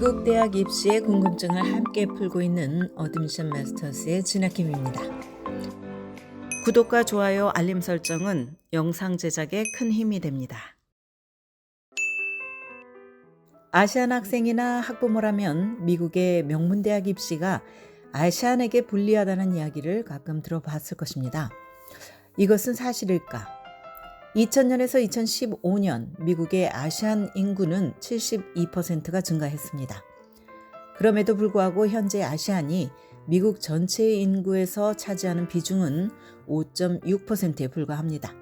미국 대학 입시의 궁금증을 함께 풀고 있는 어드미션 마스터스의 진아킴입니다. 구독과 좋아요, 알림 설정은 영상 제작에 큰 힘이 됩니다. 아시안 학생이나 학부모라면 미국의 명문대학 입시가 아시안에게 불리하다는 이야기를 가끔 들어봤을 것입니다. 이것은 사실일까? 2000년에서 2015년 미국의 아시안 인구는 72%가 증가했습니다. 그럼에도 불구하고 현재 아시안이 미국 전체 인구에서 차지하는 비중은 5.6%에 불과합니다.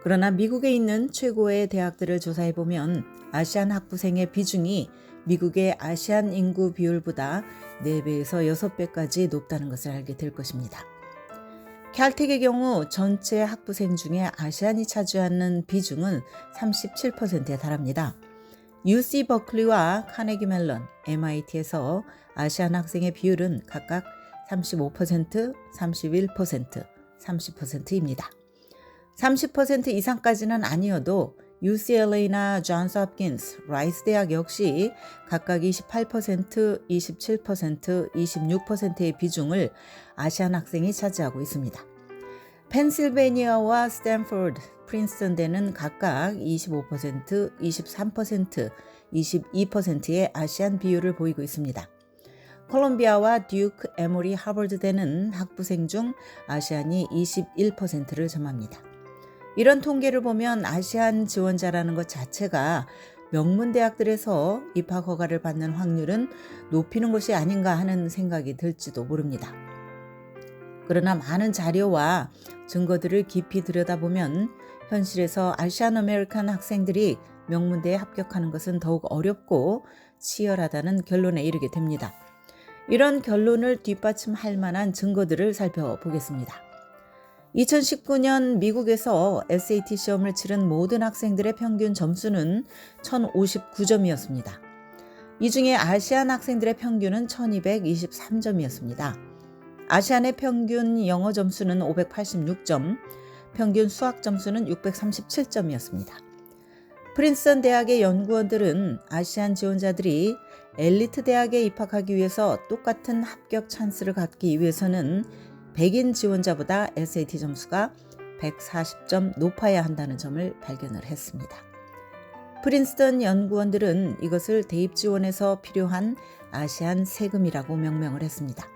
그러나 미국에 있는 최고의 대학들을 조사해보면 아시안 학부생의 비중이 미국의 아시안 인구 비율보다 4배에서 6배까지 높다는 것을 알게 될 것입니다. 캘텍의 경우 전체 학부생 중에 아시안이 차지하는 비중은 37%에 달합니다. UC 버클리와 카네기 멜론, MIT에서 아시안 학생의 비율은 각각 35%, 31%, 30%입니다. 30% 이상까지는 아니어도 UCLA나 존스 홉킨스, 라이스 대학 역시 각각 28%, 27%, 26%의 비중을 아시안 학생이 차지하고 있습니다. 펜실베니아와 스탠포드, 프린스턴 대는 각각 25%, 23%, 22%의 아시안 비율을 보이고 있습니다. 콜롬비아와 듀크, 에모리, 하버드 대는 학부생 중 아시안이 21%를 점합니다. 이런 통계를 보면 아시안 지원자라는 것 자체가 명문대학들에서 입학 허가를 받는 확률은 높이는 것이 아닌가 하는 생각이 들지도 모릅니다. 그러나 많은 자료와 증거들을 깊이 들여다보면 현실에서 아시안 아메리칸 학생들이 명문대에 합격하는 것은 더욱 어렵고 치열하다는 결론에 이르게 됩니다. 이런 결론을 뒷받침할 만한 증거들을 살펴보겠습니다. 2019년 미국에서 SAT 시험을 치른 모든 학생들의 평균 점수는 1059점이었습니다. 이 중에 아시안 학생들의 평균은 1223점이었습니다. 아시안의 평균 영어 점수는 586점, 평균 수학 점수는 637점이었습니다. 프린스턴 대학의 연구원들은 아시안 지원자들이 엘리트 대학에 입학하기 위해서 똑같은 합격 찬스를 갖기 위해서는 백인 지원자보다 SAT 점수가 140점 높아야 한다는 점을 발견을 했습니다. 프린스턴 연구원들은 이것을 대입 지원에서 필요한 아시안 세금이라고 명명을 했습니다.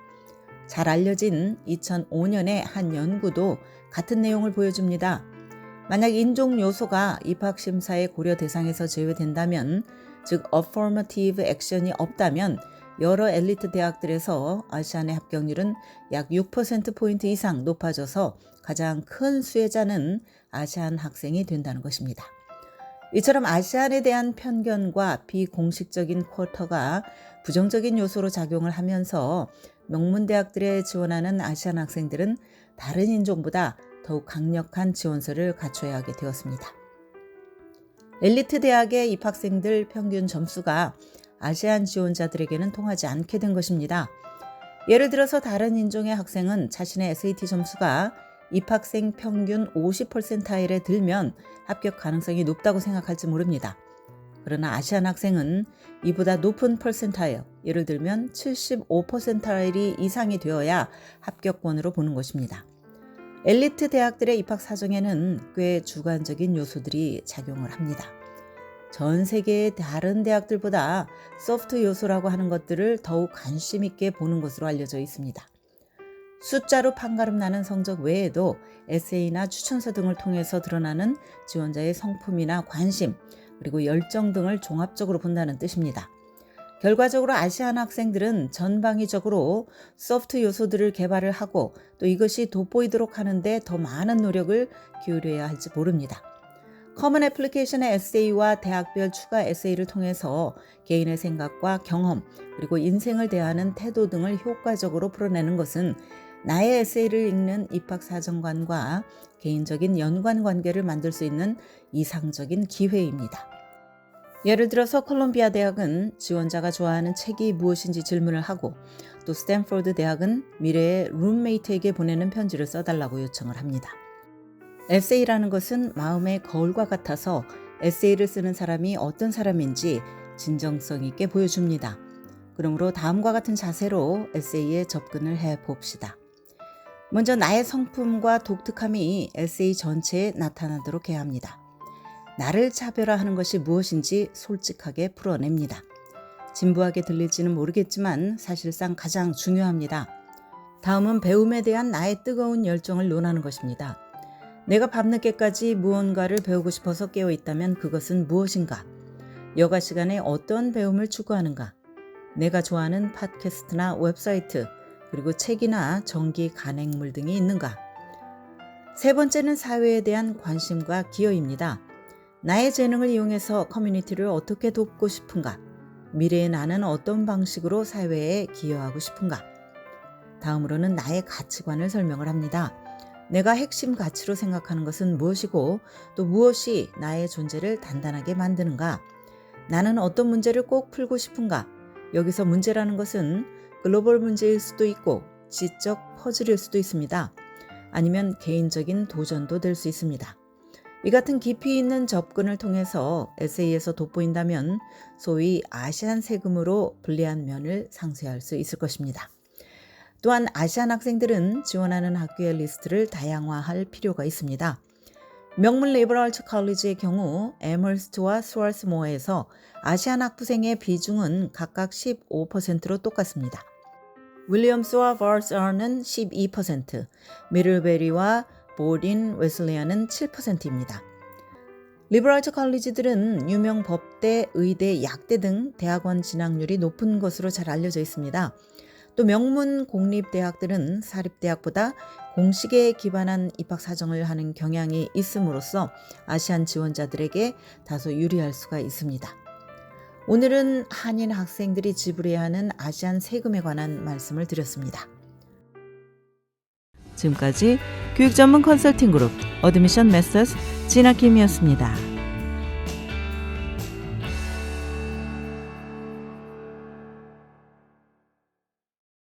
잘 알려진 2005년의 한 연구도 같은 내용을 보여줍니다. 만약 인종 요소가 입학 심사의 고려 대상에서 제외된다면, 즉 affirmative action이 없다면 여러 엘리트 대학들에서 아시안의 합격률은 약 6%포인트 이상 높아져서 가장 큰 수혜자는 아시안 학생이 된다는 것입니다. 이처럼 아시안에 대한 편견과 비공식적인 쿼터가 부정적인 요소로 작용을 하면서 명문대학들에 지원하는 아시안 학생들은 다른 인종보다 더욱 강력한 지원서를 갖춰야 하게 되었습니다. 엘리트 대학의 입학생들 평균 점수가 아시안 지원자들에게는 통하지 않게 된 것입니다. 예를 들어서 다른 인종의 학생은 자신의 SAT 점수가 입학생 평균 50%에 들면 합격 가능성이 높다고 생각할지 모릅니다. 그러나 아시안 학생은 이보다 높은 퍼센타일, 예를 들면 75%이 이상이 되어야 합격권으로 보는 것입니다. 엘리트 대학들의 입학 사정에는 꽤 주관적인 요소들이 작용을 합니다. 전 세계의 다른 대학들보다 소프트 요소라고 하는 것들을 더욱 관심 있게 보는 것으로 알려져 있습니다. 숫자로 판가름 나는 성적 외에도 에세이나 추천서 등을 통해서 드러나는 지원자의 성품이나 관심, 그리고 열정 등을 종합적으로 본다는 뜻입니다. 결과적으로 아시안 학생들은 전방위적으로 소프트 요소들을 개발을 하고 또 이것이 돋보이도록 하는데 더 많은 노력을 기울여야 할지 모릅니다. 커먼 애플리케이션의 에세이와 대학별 추가 에세이를 통해서 개인의 생각과 경험, 그리고 인생을 대하는 태도 등을 효과적으로 풀어내는 것은 나의 에세이를 읽는 입학사정관과 개인적인 연관관계를 만들 수 있는 이상적인 기회입니다. 예를 들어서 콜롬비아 대학은 지원자가 좋아하는 책이 무엇인지 질문을 하고, 또 스탠포드 대학은 미래의 룸메이트에게 보내는 편지를 써달라고 요청을 합니다. 에세이라는 것은 마음의 거울과 같아서 에세이를 쓰는 사람이 어떤 사람인지 진정성 있게 보여줍니다. 그러므로 다음과 같은 자세로 에세이에 접근을 해봅시다. 먼저 나의 성품과 독특함이 에세이 전체에 나타나도록 해야 합니다. 나를 차별화하는 것이 무엇인지 솔직하게 풀어냅니다. 진부하게 들릴지는 모르겠지만 사실상 가장 중요합니다. 다음은 배움에 대한 나의 뜨거운 열정을 논하는 것입니다. 내가 밤늦게까지 무언가를 배우고 싶어서 깨어있다면 그것은 무엇인가? 여가 시간에 어떤 배움을 추구하는가? 내가 좋아하는 팟캐스트나 웹사이트, 그리고 책이나 전기 간행물 등이 있는가? 세 번째는 사회에 대한 관심과 기여입니다. 나의 재능을 이용해서 커뮤니티를 어떻게 돕고 싶은가? 미래의 나는 어떤 방식으로 사회에 기여하고 싶은가? 다음으로는 나의 가치관을 설명을 합니다. 내가 핵심 가치로 생각하는 것은 무엇이고 또 무엇이 나의 존재를 단단하게 만드는가? 나는 어떤 문제를 꼭 풀고 싶은가? 여기서 문제라는 것은 글로벌 문제일 수도 있고 지적 퍼즐일 수도 있습니다. 아니면 개인적인 도전도 될 수 있습니다. 이 같은 깊이 있는 접근을 통해서 에세이에서 돋보인다면 소위 아시안 세금으로 불리한 면을 상쇄할 수 있을 것입니다. 또한 아시안 학생들은 지원하는 학교의 리스트를 다양화할 필요가 있습니다. 명문 리버럴 아츠 컬리지의 경우 애머스트와 스월스모어에서 아시안 학부생의 비중은 각각 15%로 똑같습니다. 윌리엄스와 버스어는 12%, 미들베리와 보딘 웨슬리안은 7%입니다. 리버럴 아츠 컬리지들은 유명 법대, 의대, 약대 등 대학원 진학률이 높은 것으로 잘 알려져 있습니다. 또 명문 공립대학들은 사립대학보다 공식에 기반한 입학 사정을 하는 경향이 있음으로써 아시안 지원자들에게 다소 유리할 수가 있습니다. 오늘은 한인 학생들이 지불해야 하는 아시안 세금에 관한 말씀을 드렸습니다. 지금까지 교육 전문 컨설팅 그룹 어드미션 메서스 진아킴이었습니다.